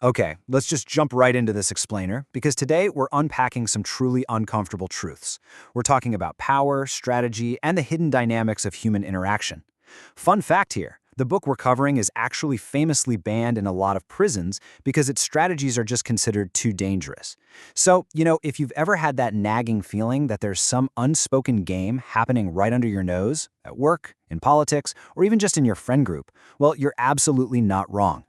Okay, let's just jump right into this explainer, because today we're unpacking some truly uncomfortable truths. We're talking about power, strategy, and the hidden dynamics of human interaction. Fun fact here, the book we're covering is actually famously banned in a lot of prisons because its strategies are just considered too dangerous. So, if you've ever had that nagging feeling that there's some unspoken game happening right under your nose, at work, in politics, or even just in your friend group, well, you're absolutely not wrong.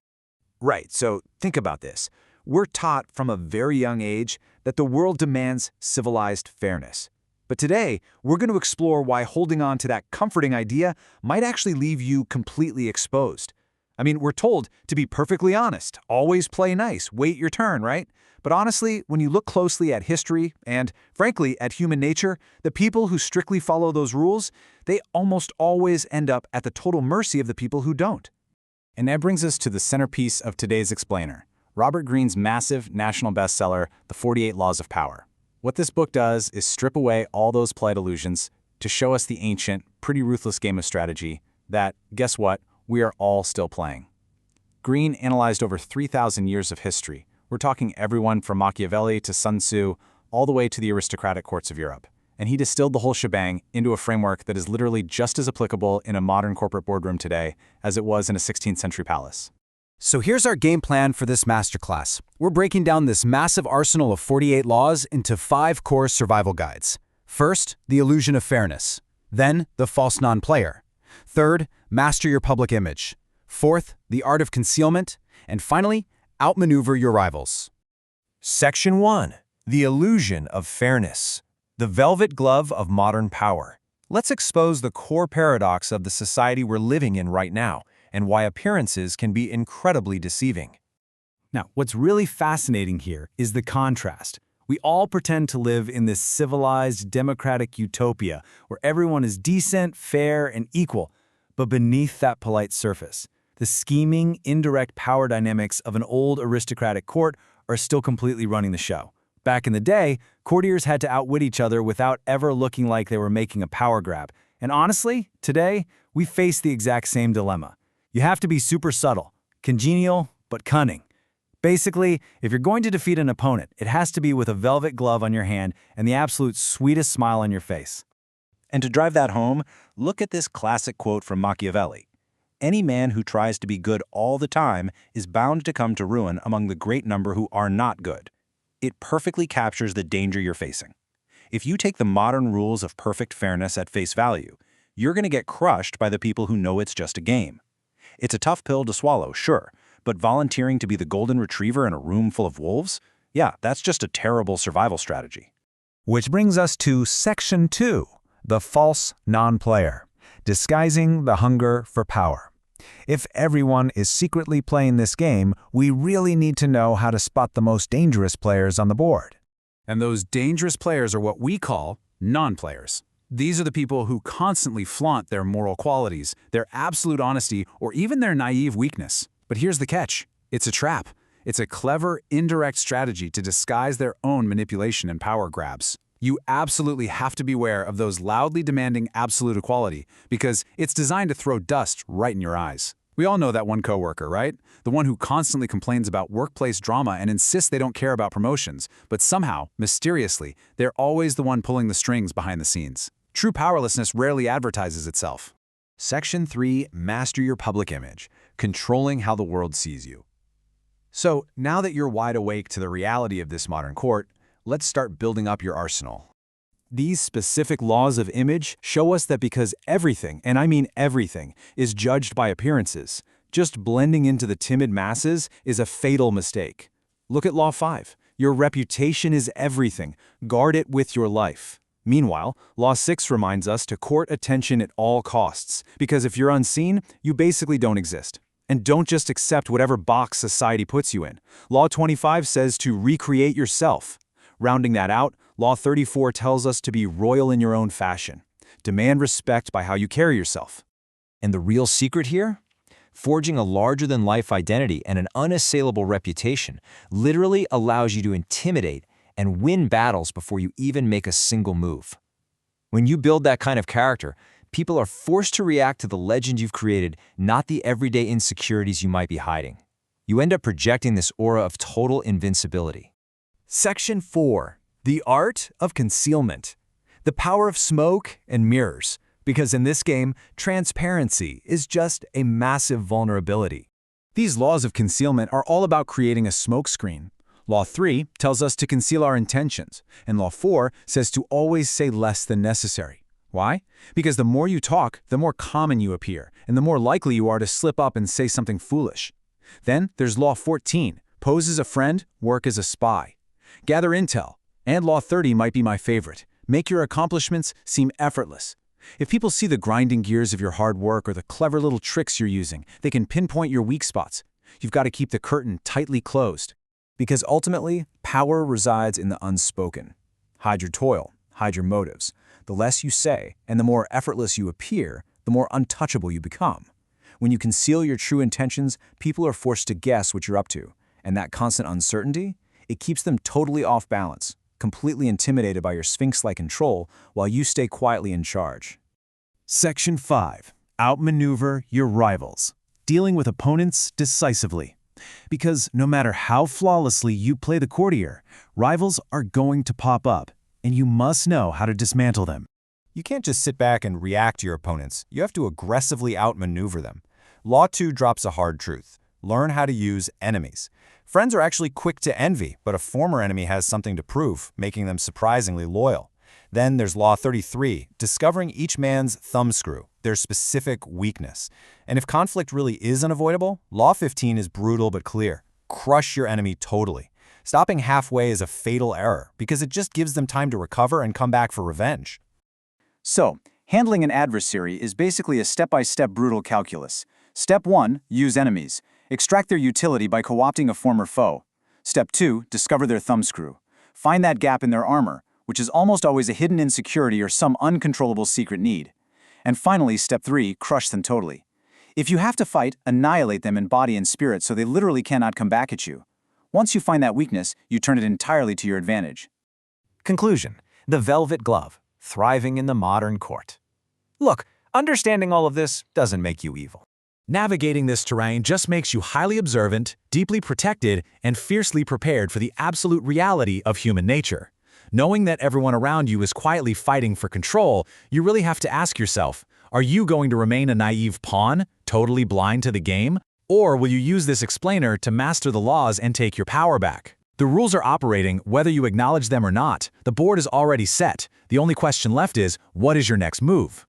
Right, so think about this. We're taught from a very young age that the world demands civilized fairness. But today, we're going to explore why holding on to that comforting idea might actually leave you completely exposed. I mean, we're told to be perfectly honest, always play nice, wait your turn, right? But honestly, when you look closely at history and, frankly, at human nature, the people who strictly follow those rules, they almost always end up at the total mercy of the people who don't. And that brings us to the centerpiece of today's explainer, Robert Greene's massive national bestseller, The 48 Laws of Power. What this book does is strip away all those polite illusions to show us the ancient, pretty ruthless game of strategy that, guess what, we are all still playing. Greene analyzed over 3,000 years of history. We're talking everyone from Machiavelli to Sun Tzu, all the way to the aristocratic courts of Europe. And he distilled the whole shebang into a framework that is literally just as applicable in a modern corporate boardroom today as it was in a 16th century palace. So here's our game plan for this masterclass. We're breaking down this massive arsenal of 48 laws into 5 core survival guides. First, the illusion of fairness. Then, the false non-player. Third, master your public image. Fourth, the art of concealment. And finally, outmaneuver your rivals. Section 1. The illusion of fairness. The velvet glove of modern power. Let's expose the core paradox of the society we're living in right now, and why appearances can be incredibly deceiving. Now, what's really fascinating here is the contrast. We all pretend to live in this civilized, democratic utopia where everyone is decent, fair, and equal. But beneath that polite surface, the scheming, indirect power dynamics of an old aristocratic court are still completely running the show. Back in the day, courtiers had to outwit each other without ever looking like they were making a power grab. And honestly, today, we face the exact same dilemma. You have to be super subtle, congenial, but cunning. Basically, if you're going to defeat an opponent, it has to be with a velvet glove on your hand and the absolute sweetest smile on your face. And to drive that home, look at this classic quote from Machiavelli. Any man who tries to be good all the time is bound to come to ruin among the great number who are not good. It perfectly captures the danger you're facing. If you take the modern rules of perfect fairness at face value, you're going to get crushed by the people who know it's just a game. It's a tough pill to swallow, sure, but volunteering to be the golden retriever in a room full of wolves? Yeah, that's just a terrible survival strategy. Which brings us to Section 2, the false non-player, disguising the hunger for power. If everyone is secretly playing this game, we really need to know how to spot the most dangerous players on the board. And those dangerous players are what we call non-players. These are the people who constantly flaunt their moral qualities, their absolute honesty, or even their naive weakness. But here's the catch. It's a trap. It's a clever, indirect strategy to disguise their own manipulation and power grabs. You absolutely have to beware of those loudly demanding absolute equality because it's designed to throw dust right in your eyes. We all know that one coworker, right? The one who constantly complains about workplace drama and insists they don't care about promotions, but somehow, mysteriously, they're always the one pulling the strings behind the scenes. True powerlessness rarely advertises itself. Section 3. Master your public image, controlling how the world sees you. So, now that you're wide awake to the reality of this modern court, let's start building up your arsenal. These specific laws of image show us that because everything, and I mean everything, is judged by appearances, just blending into the timid masses is a fatal mistake. Look at Law 5. Your reputation is everything. Guard it with your life. Meanwhile, Law 6 reminds us to court attention at all costs, because if you're unseen, you basically don't exist. And don't just accept whatever box society puts you in. Law 25 says to recreate yourself. Rounding that out, Law 34 tells us to be royal in your own fashion. Demand respect by how you carry yourself. And the real secret here? Forging a larger-than-life identity and an unassailable reputation literally allows you to intimidate and win battles before you even make a single move. When you build that kind of character, people are forced to react to the legend you've created, not the everyday insecurities you might be hiding. You end up projecting this aura of total invincibility. Section 4. The Art of Concealment. The power of smoke and mirrors. Because in this game, transparency is just a massive vulnerability. These laws of concealment are all about creating a smokescreen. Law 3 tells us to conceal our intentions, and Law 4 says to always say less than necessary. Why? Because the more you talk, the more common you appear, and the more likely you are to slip up and say something foolish. Then there's Law 14, pose as a friend, work as a spy. Gather intel, and Law 30 might be my favorite. Make your accomplishments seem effortless. If people see the grinding gears of your hard work or the clever little tricks you're using, they can pinpoint your weak spots. You've got to keep the curtain tightly closed. Because ultimately, power resides in the unspoken. Hide your toil, hide your motives. The less you say, and the more effortless you appear, the more untouchable you become. When you conceal your true intentions, people are forced to guess what you're up to, and that constant uncertainty, it keeps them totally off balance, completely intimidated by your sphinx-like control while you stay quietly in charge. Section 5. Outmaneuver your rivals. Dealing with opponents decisively. Because no matter how flawlessly you play the courtier, rivals are going to pop up, and you must know how to dismantle them. You can't just sit back and react to your opponents. You have to aggressively outmaneuver them. Law 2 drops a hard truth. Learn how to use enemies. Friends are actually quick to envy, but a former enemy has something to prove, making them surprisingly loyal. Then there's Law 33, discovering each man's thumbscrew, their specific weakness. And if conflict really is unavoidable, Law 15 is brutal but clear. Crush your enemy totally. Stopping halfway is a fatal error because it just gives them time to recover and come back for revenge. So, handling an adversary is basically a step-by-step brutal calculus. Step 1, use enemies. Extract their utility by co-opting a former foe. Step 2, discover their thumbscrew. Find that gap in their armor, which is almost always a hidden insecurity or some uncontrollable secret need. And finally, Step 3, crush them totally. If you have to fight, annihilate them in body and spirit so they literally cannot come back at you. Once you find that weakness, you turn it entirely to your advantage. Conclusion. The velvet glove, thriving in the modern court. Look, understanding all of this doesn't make you evil. Navigating this terrain just makes you highly observant, deeply protected, and fiercely prepared for the absolute reality of human nature. Knowing that everyone around you is quietly fighting for control, you really have to ask yourself, are you going to remain a naive pawn, totally blind to the game? Or will you use this explainer to master the laws and take your power back? The rules are operating whether you acknowledge them or not. The board is already set. The only question left is, what is your next move?